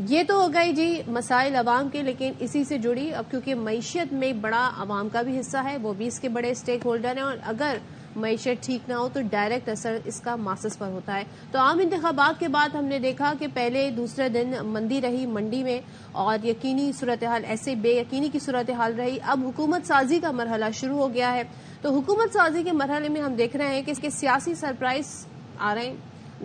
یہ تو ہو گئی جی مسائل عوام کے، لیکن اسی سے جڑی اب کیونکہ معیشت میں بڑا عوام کا بھی حصہ ہے، وہ بھی اس کے بڑے اسٹیک ہولڈر ہیں، اور اگر معیشت ٹھیک نہ ہو تو ڈائریکٹ اثر اس کا ماسس پر ہوتا ہے۔ تو عام انتخابات کے بعد ہم نے دیکھا کہ پہلے دوسرے دن مندی رہی منڈی میں، اور یقینی صورتحال ایسے بے یقینی کی صورتحال رہی۔ اب حکومت سازی کا مرحلہ شروع ہو گیا ہے، تو حکومت سازی کے مرحلے میں ہم دیکھ رہے ہیں کہ اس کے سیاسی سرپرائز آ رہے ہیں،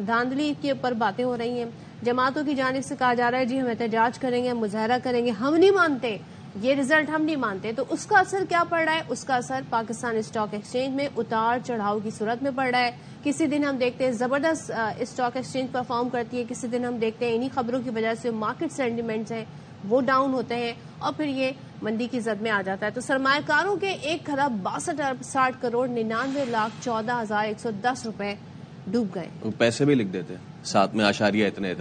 دھاندلی کے اوپر باتیں ہو رہی ہیں، جماعتوں کی جانب سے کہا جا رہا ہے جی ہم احتجاج کریں گے، مظاہرہ کریں گے، ہم نہیں مانتے یہ رزلٹ، ہم نہیں مانتے۔ تو اس کا اثر کیا پڑ رہا ہے؟ اس کا اثر پاکستان اسٹاک ایکسچینج میں اتار چڑھاؤ کی صورت میں پڑ رہا ہے۔ کسی دن ہم دیکھتے ہیں زبردست اسٹاک ایکسچینج پرفارم کرتی ہے، کسی دن ہم دیکھتے ہیں انہی خبروں کی وجہ سے مارکیٹ سینٹیمنٹس ہیں وہ ڈاؤن ہوتے ہیں، اور پھر یہ منڈی کی زد میں آ جاتا ہے۔ تو سرمایہ کاروں کے 1,62,60,69,14,110 روپے ڈوب گئے، پیسے بھی لکھ دیتے ساتھ میں اشاریہ اتنے۔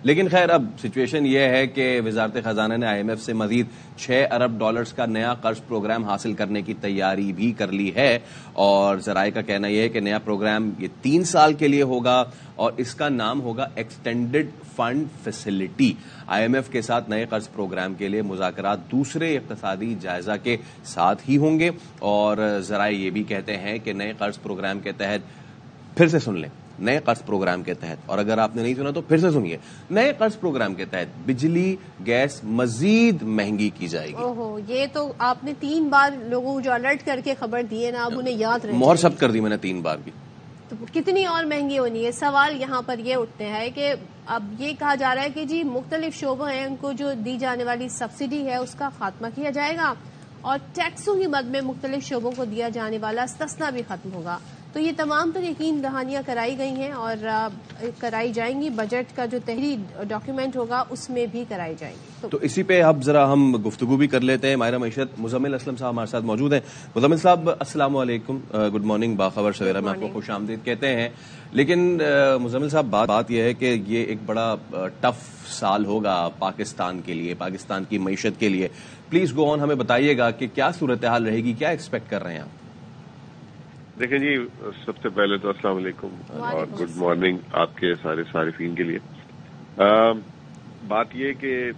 لیکن خیر اب سچویشن یہ ہے کہ وزارت خزانہ نے آئی ایم ایف سے مزید 6 ارب ڈالرز کا نیا قرض پروگرام حاصل کرنے کی تیاری بھی کر لی ہے، اور ذرائع کا کہنا یہ ہے کہ نیا پروگرام یہ 3 سال کے لیے ہوگا، اور اس کا نام ہوگا extended fund facility. I M F کے ساتھ نئے قرض پروگرام کے لیے مذاکرات دوسرے اقتصادی جائزہ کے ساتھ ہی ہوں گے، اور ذرائع یہ بھی کہتے ہیں کہ نئے قرض پروگرام کے تحت، پھر سے سن لیں، نئے قرض پروگرام کے تحت، اور اگر آپ نے نہیں سنا تو پھر سے سنیے، نئے قرض پروگرام کے تحت بجلی گیس مزید مہنگی کی جائے گی۔ اوہو، یہ تو آپ نے 3 بار لوگوں کو جو الرٹ کر کے خبر دی ہے نا، اب انہیں یاد رہے، مہر ثبت کر دی میں نے 3 بار بھی۔ تو کتنی اور مہنگی ہونی ہے؟ سوال یہاں پر یہ اٹھتے ہیں کہ اب یہ کہا جا رہا ہے کہ جی مختلف شعبوں ہیں ان کو جو دی جانے والی سبسڈی ہے اس کا خاتمہ کیا جائے گا، اور ٹیکسوں کی مد میں مختلف شعبوں کو دیا جانے والا استثنا بھی ختم ہوگا۔ تو یہ تمام تو یقین دہانیاں کرائی گئی ہیں اور کرائی جائیں گی، بجٹ کا جو تحریری ڈاکیومنٹ ہوگا اس میں بھی کرائی جائیں گی۔ تو اسی پہ اب ذرا ہم گفتگو بھی کر لیتے ہیں۔ ماہرہ معیشت مزمل اسلم صاحب ہمارے ساتھ موجود ہیں۔ مزمل صاحب السلام علیکم، گڈ مارننگ، باخبر سویرا میں آپ کو خوش آمدید کہتے ہیں۔ لیکن مزمل صاحب بات یہ ہے کہ یہ ایک بڑا ٹف سال ہوگا پاکستان کے لیے، پاکستان کی معیشت کے لیے۔ پلیز گو آن، ہمیں بتائیے گا کہ کیا صورتحال رہے گی، کیا ایکسپیکٹ کر رہے ہیں آپ؟ دیکھیں جی، سب سے پہلے تو السلام علیکم اور گڈ مارننگ آپ کے سارے صارفین کے لیے۔ بات یہ کہ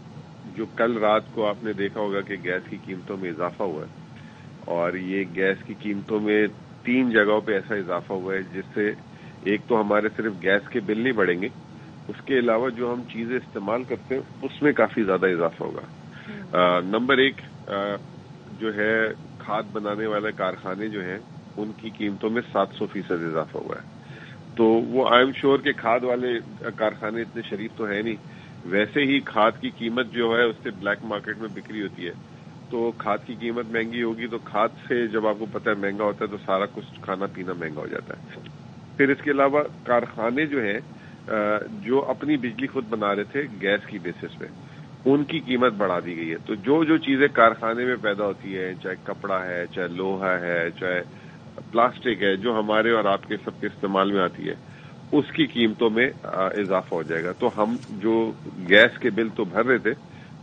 جو کل رات کو آپ نے دیکھا ہوگا کہ گیس کی قیمتوں میں اضافہ ہوا ہے، اور یہ گیس کی قیمتوں میں 3 جگہوں پہ ایسا اضافہ ہوا ہے جس سے ایک تو ہمارے صرف گیس کے بل نہیں بڑھیں گے، اس کے علاوہ جو ہم چیزیں استعمال کرتے ہیں اس میں کافی زیادہ اضافہ ہوگا۔ نمبر 1 جو ہے کھاد بنانے والے کارخانے جو ہیں ان کی قیمتوں میں 700% اضافہ ہوا ہے۔ تو وہ آئی ایم شیور کہ کھاد والے کارخانے اتنے شریف تو ہے نہیں، ویسے ہی کھاد کی قیمت جو ہے اس سے بلیک مارکیٹ میں بکری ہوتی ہے، تو کھاد کی قیمت مہنگی ہوگی تو کھاد سے جب آپ کو پتہ ہے مہنگا ہوتا ہے تو سارا کچھ کھانا پینا مہنگا ہو جاتا ہے۔ پھر اس کے علاوہ کارخانے جو ہیں جو اپنی بجلی خود بنا رہے تھے گیس کی بیسس پہ، ان کی قیمت بڑھا دی گئی ہے۔ تو جو چیزیں کارخانے میں پیدا ہوتی ہے، چاہے کپڑا ہے، چاہے لوہا ہے، چاہے پلاسٹک ہے، جو ہمارے اور آپ کے سب کے استعمال میں آتی ہے، اس کی قیمتوں میں اضافہ ہو جائے گا۔ تو ہم جو گیس کے بل تو بھر رہے تھے،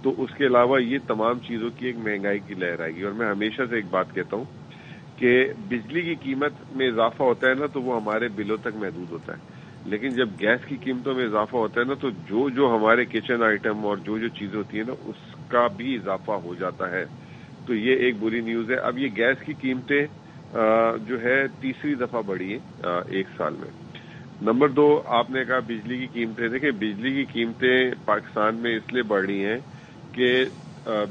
تو اس کے علاوہ یہ تمام چیزوں کی ایک مہنگائی کی لہر آئے گی۔ اور میں ہمیشہ سے ایک بات کہتا ہوں کہ بجلی کی قیمت میں اضافہ ہوتا ہے نا تو وہ ہمارے بلوں تک محدود ہوتا ہے، لیکن جب گیس کی قیمتوں میں اضافہ ہوتا ہے نا تو جو ہمارے کچن آئٹم اور جو چیزیں ہوتی ہیں نا اس کا بھی اضافہ ہو جاتا ہے۔ تو یہ ایک بری نیوز ہے۔ اب یہ گیس کی قیمتیں جو ہے تیسری دفعہ بڑھی ہیں 1 سال میں۔ نمبر 2 آپ نے کہا بجلی کی قیمتیں، دیکھیں بجلی کی قیمتیں پاکستان میں اس لیے بڑھ رہی ہیں کہ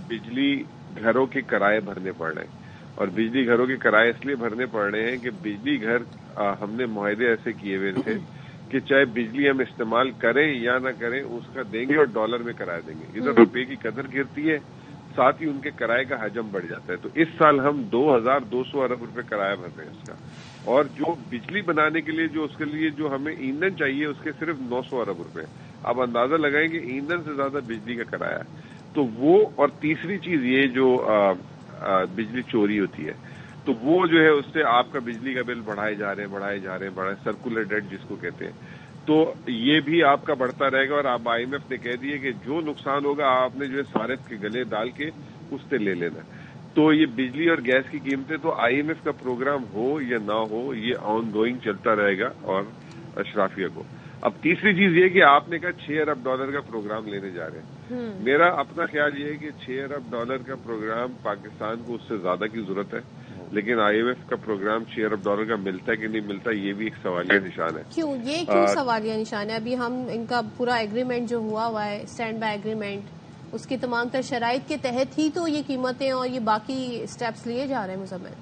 بجلی گھروں کے کرائے بھرنے پڑ رہے ہیں، اور بجلی گھروں کے کرائے اس لیے بھرنے پڑ رہے ہیں کہ بجلی گھر ہم نے معاہدے ایسے کیے ہوئے تھے کہ چاہے بجلی ہم استعمال کریں یا نہ کریں اس کا دیں گے اور ڈالر میں کرایہ دیں گے۔ ادھر روپے کی قدر گرتی ہے، ساتھ ہی ان کے کرائے کا حجم بڑھ جاتا ہے۔ تو اس سال ہم 2200 ارب روپے کرایہ بھر رہے ہیں اس کا، اور جو بجلی بنانے کے لیے جو اس کے لیے جو ہمیں ایندھن چاہیے اس کے صرف 900 ارب روپے۔ آپ اندازہ لگائیں کہ ایندھن سے زیادہ بجلی کا کرایہ ہے۔ تو وہ، اور تیسری چیز یہ جو بجلی چوری ہوتی ہے تو وہ جو ہے اس سے آپ کا بجلی کا بل بڑھائے جا رہے ہیں، سرکولر ڈیٹ جس کو کہتے ہیں، تو یہ بھی آپ کا بڑھتا رہے گا۔ اور آپ آئی ایم ایف نے کہہ دیے کہ جو نقصان ہوگا آپ نے جو ہے صارف کے گلے ڈال کے اس سے لے لینا۔ تو یہ بجلی اور گیس کی قیمتیں تو آئی ایم ایف کا پروگرام ہو یا نہ ہو یہ آن گوئنگ چلتا رہے گا اور اشرافیہ کو۔ اب تیسری چیز یہ کہ آپ نے کہا 6 ارب ڈالر کا پروگرام لینے جا رہے ہیں، मेरा अपना ख्याल ये है कि $6 अरब का प्रोग्राम पाकिस्तान को उससे ज्यादा की जरूरत है, लेकिन IMF का प्रोग्राम $6 अरब का मिलता है कि नहीं मिलता, ये भी एक सवालिया निशान है। क्यों सवालिया निशान है? अभी हम इनका पूरा एग्रीमेंट जो हुआ है, स्टैंड बाय एग्रीमेंट, उसकी तमाम तर शराइत के तहत ही तो ये कीमतें और ये बाकी स्टेप्स लिए जा रहे हैं। मुजम्मिल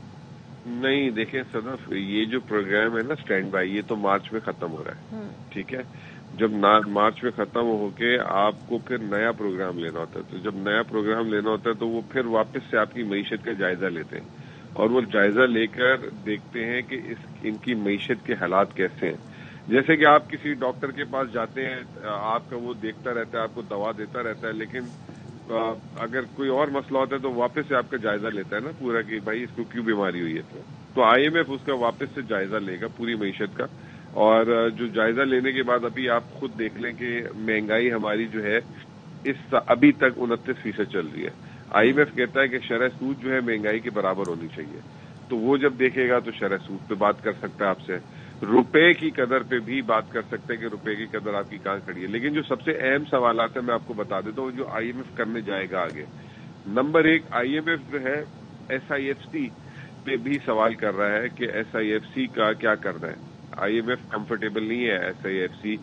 नहीं, देखें सदफ, ये जो प्रोग्राम है ना स्टैंड बाय, ये तो मार्च में खत्म हो रहा है, ठीक है। जब मार्च में खत्म होके आपको फिर नया प्रोग्राम लेना होता है, तो जब नया प्रोग्राम लेना होता है तो वो फिर वापस से आपकी मईशत का जायजा लेते हैं और वो जायजा लेकर देखते हैं कि इनकी मईशत के हालात कैसे हैं। जैसे कि आप किसी डॉक्टर के पास जाते हैं, आपका वो देखता रहता है, आपको दवा देता रहता है, लेकिन अगर कोई और मसला होता है तो वापस से आपका जायजा लेता है ना पूरा कि भाई इसको क्यों बीमारी हुई है। तो IMF उसका वापस से जायजा लेगा पूरी मईशत का, और जो जायजा लेने के बाद अभी आप खुद देख लें कि महंगाई हमारी जो है अभी तक 29% चल रही है। IMF कहता है कि शरह सूद जो है महंगाई के बराबर होनी चाहिए, तो वो जब देखेगा तो शरह सूद पे बात कर सकता है आपसे, रुपए की कदर पे भी बात कर सकते हैं कि रुपए की कदर आपकी कहाँ खड़ी है। लेकिन जो सबसे अहम सवालात है मैं आपको बता देता हूँ जो IMF करने जाएगा आगे। नंबर 1, IMF जो है SIFC पे भी सवाल कर रहा है कि SIFC का क्या करना है। IMF कंफर्टेबल नहीं है SIFC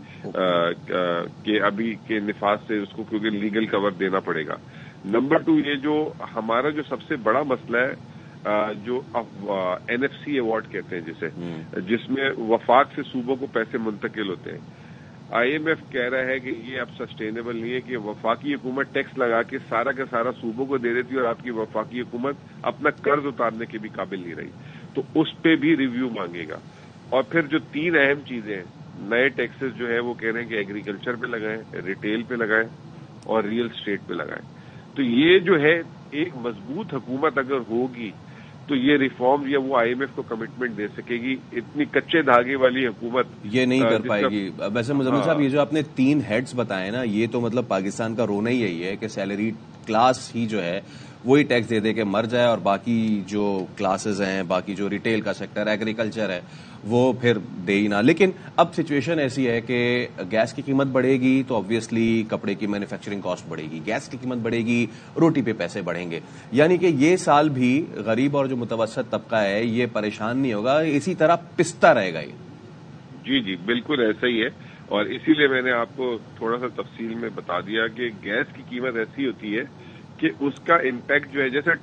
के अभी के निफाज से उसको, क्योंकि लीगल कवर देना पड़ेगा। नंबर 2, ये जो हमारा जो सबसे बड़ा मसला है जो NFC अवार्ड कहते हैं जिसे, जिसमें वफाक से सूबों को पैसे मुंतकिल होते हैं, IMF कह रहा है कि ये अब सस्टेनेबल नहीं है कि वफाकी हुकूमत टैक्स लगा के सारा का सारा सूबों को दे देती है और आपकी वफाकी हुकूमत अपना कर्ज उतारने के भी काबिल नहीं रही, तो उस पे भी रिव्यू मांगेगा। और फिर जो 3 अहम चीजें हैं, नए टैक्सेस जो है वो कह रहे हैं कि एग्रीकल्चर पे लगाएं, रिटेल पे लगाएं और रियल स्टेट पे लगाएं। तो ये जो है एक मजबूत हुकूमत अगर होगी तो ये रिफॉर्म या वो IMF को कमिटमेंट दे सकेगी। इतनी कच्चे धागे वाली हुकूमत ये नहीं कर पाएगी। वैसे मुजम्मिल साहब, ये जो आपने 3 हेड्स बताए ना, ये तो मतलब पाकिस्तान का रोना ही यही है कि सैलरी क्लास ही जो है वही टैक्स दे दे के मर जाए और बाकी जो क्लासेस हैं, बाकी जो रिटेल का सेक्टर, एग्रीकल्चर है, वो फिर दे ही ना। लेकिन अब सिचुएशन ऐसी है कि गैस की कीमत बढ़ेगी तो ऑब्वियसली कपड़े की मैन्युफैक्चरिंग कॉस्ट बढ़ेगी, गैस की कीमत बढ़ेगी, रोटी पे पैसे बढ़ेंगे। यानी कि ये साल भी गरीब और जो मुतवस्सित तबका है ये परेशान नहीं होगा, इसी तरह पिसता रहेगा ये। जी, बिल्कुल ऐसा ही है, और इसीलिए मैंने आपको थोड़ा सा तफसील में बता दिया कि गैस की कीमत ऐसी होती है कि उसका इम्पैक्ट जो है, जैसे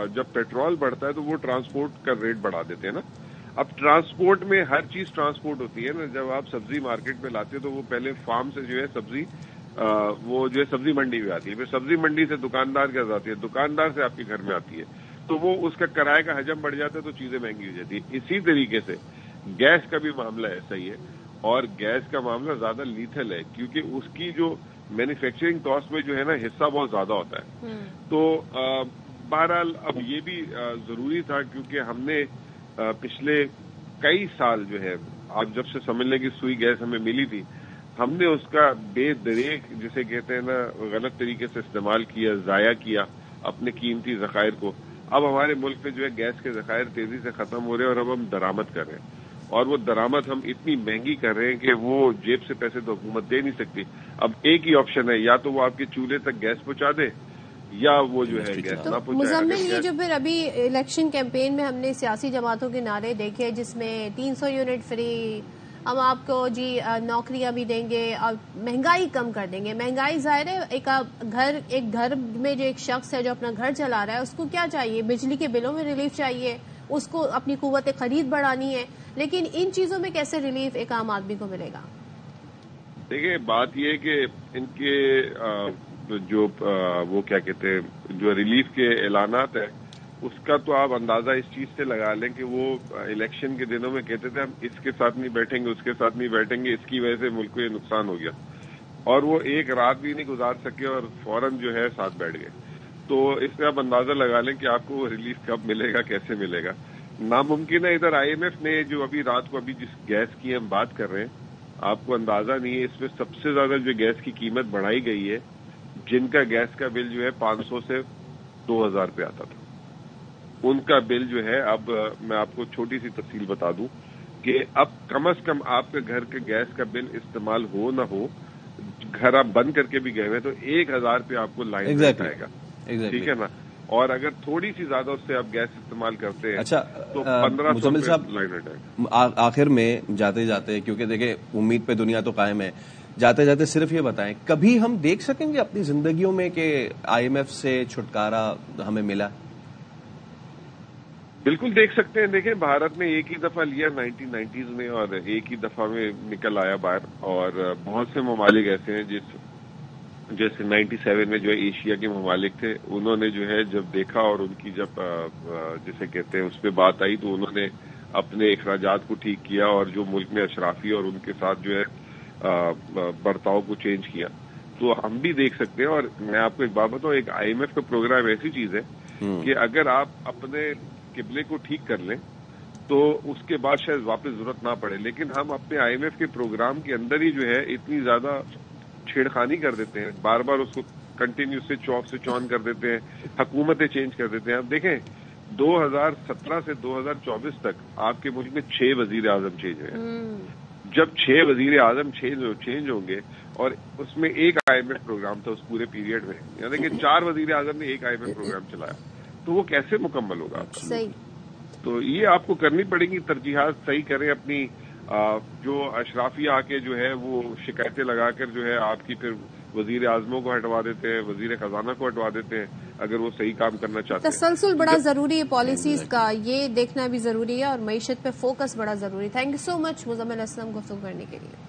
जब पेट्रोल बढ़ता है तो वो ट्रांसपोर्ट का रेट बढ़ा देते हैं ना। अब ट्रांसपोर्ट में हर चीज ट्रांसपोर्ट होती है ना। जब आप सब्जी मार्केट में लाते हो तो वो पहले फार्म से जो है सब्जी वो जो है सब्जी मंडी में आती है, फिर सब्जी मंडी से दुकानदार के पास आती है, दुकानदार से आपके घर में आती है, तो वो उसका किराए का हजम बढ़ जाता है तो चीजें महंगी हो जाती है। इसी तरीके से गैस का भी मामला ऐसा ही है, और गैस का मामला ज्यादा लीथल है क्योंकि उसकी जो मैन्युफैक्चरिंग कॉस्ट में जो है ना हिस्सा बहुत ज्यादा होता है। तो बहरहाल अब ये भी जरूरी था क्योंकि हमने पिछले कई साल जो है, आप जब से समझ लें कि सुई गैस हमें मिली थी, हमने उसका बेदरेक जिसे कहते हैं ना गलत तरीके से इस्तेमाल किया, जाया किया अपने कीमती जखायर को। अब हमारे मुल्क में जो है गैस के जखायर तेजी से खत्म हो रहे हैं और अब हम दरामद कर रहे हैं, और वो दरामद हम इतनी महंगी कर रहे हैं कि वो जेब से पैसे तो हुकूमत दे नहीं सकती। अब एक ही ऑप्शन है, या तो वो आपके चूल्हे तक गैस पहुंचा दे या वो जो है गैस ना पहुंचाए। मुजम्मिल, ये जो फिर अभी इलेक्शन कैंपेन में हमने सियासी जमातों के नारे देखे जिसमें 300 यूनिट फ्री, हम आपको जी नौकरियां भी देंगे और महंगाई कम कर देंगे। महंगाई जाहिर है एक घर में जो एक शख्स है जो अपना घर चला रहा है उसको क्या चाहिए, बिजली के बिलों में रिलीफ चाहिए, उसको अपनी कुव्वत खरीद बढ़ानी है, लेकिन इन चीजों में कैसे रिलीफ एक आम आदमी को मिलेगा? देखिए, बात ये है कि इनके जो वो क्या कहते हैं जो रिलीफ के ऐलानात है उसका तो आप अंदाजा इस चीज से लगा लें कि वो इलेक्शन के दिनों में कहते थे हम इसके साथ नहीं बैठेंगे, उसके साथ नहीं बैठेंगे, इसकी वजह से मुल्क को ये नुकसान हो गया, और वो एक रात भी नहीं गुजार सके और फौरन जो है साथ बैठ गए। तो इससे आप अंदाजा लगा लें कि आपको रिलीफ कब मिलेगा, कैसे मिलेगा। नामुमकिन है। इधर IMF ने जो अभी रात को अभी जिस गैस की हम बात कर रहे हैं, आपको अंदाजा नहीं है, इसमें सबसे ज्यादा जो गैस की कीमत बढ़ाई गई है, जिनका गैस का बिल जो है 500 से 2000 रुपये आता था, उनका बिल जो है, अब मैं आपको छोटी सी तफसील बता दूं कि अब कम से कम आपके घर के गैस का बिल इस्तेमाल हो ना हो, घर आप बंद करके भी गए हुए तो 1000 पे आपको लाइन आएगा, ठीक है ना। और अगर थोड़ी सी ज्यादा उससे आप गैस इस्तेमाल करते हैं अच्छा तो 1500 साहब लाइन आएगा। आखिर में जाते जाते, क्योंकि देखिए उम्मीद पे दुनिया तो कायम है, जाते जाते सिर्फ ये बताएं, कभी हम देख सकेंगे अपनी जिंदगियों में कि IMF से छुटकारा हमें मिला? बिल्कुल देख सकते हैं। देखें, भारत ने एक ही दफा लिया 1990s में और एक ही दफा में निकल आया बाहर, और बहुत से ममालिक ऐसे हैं जैसे 97 में जो है एशिया के ममालिक थे, उन्होंने जो है जब देखा और उनकी जब जिसे कहते हैं उस पर बात आई तो उन्होंने अपने अखराजात को ठीक किया और जो मुल्क में अशराफी और उनके साथ जो है बर्ताव को चेंज किया। तो हम भी देख सकते हैं। और मैं आपको एक बात बताऊं, एक IMF का प्रोग्राम ऐसी चीज है कि अगर आप अपने किबले को ठीक कर लें तो उसके बाद शायद वापस जरूरत ना पड़े, लेकिन हम अपने IMF के प्रोग्राम के अंदर ही जो है इतनी ज्यादा छेड़खानी कर देते हैं, बार बार उसको continue switch off switch on कर देते हैं, हुकूमतें चेंज कर देते हैं। अब देखें 2017 से 2024 तक आपके मुल्क में 6 वजीर आजम चेंज हुए। जब 6 वजीर आजम चेंज होंगे और उसमें एक IMF प्रोग्राम था उस पूरे पीरियड में, यानी कि 4 वजीर आजम ने एक IMF प्रोग्राम चलाया, तो वो कैसे मुकम्मल होगा? सही। तो ये आपको करनी पड़ेगी, तरजीहात सही करें अपनी। जो अशराफी आके जो है वो शिकायतें लगाकर जो है आपकी फिर वजीर आजमों को हटवा देते हैं, वजीर खजाना को हटवा देते हैं, अगर वो सही काम करना चाहते हैं। तसलसल बड़ा जरूरी है पॉलिसीज का, ये देखना भी जरूरी है और मईशत पे फोकस बड़ा जरूरी है। Thank you so much Muzammil Aslam गुफ्तगू करने के लिए।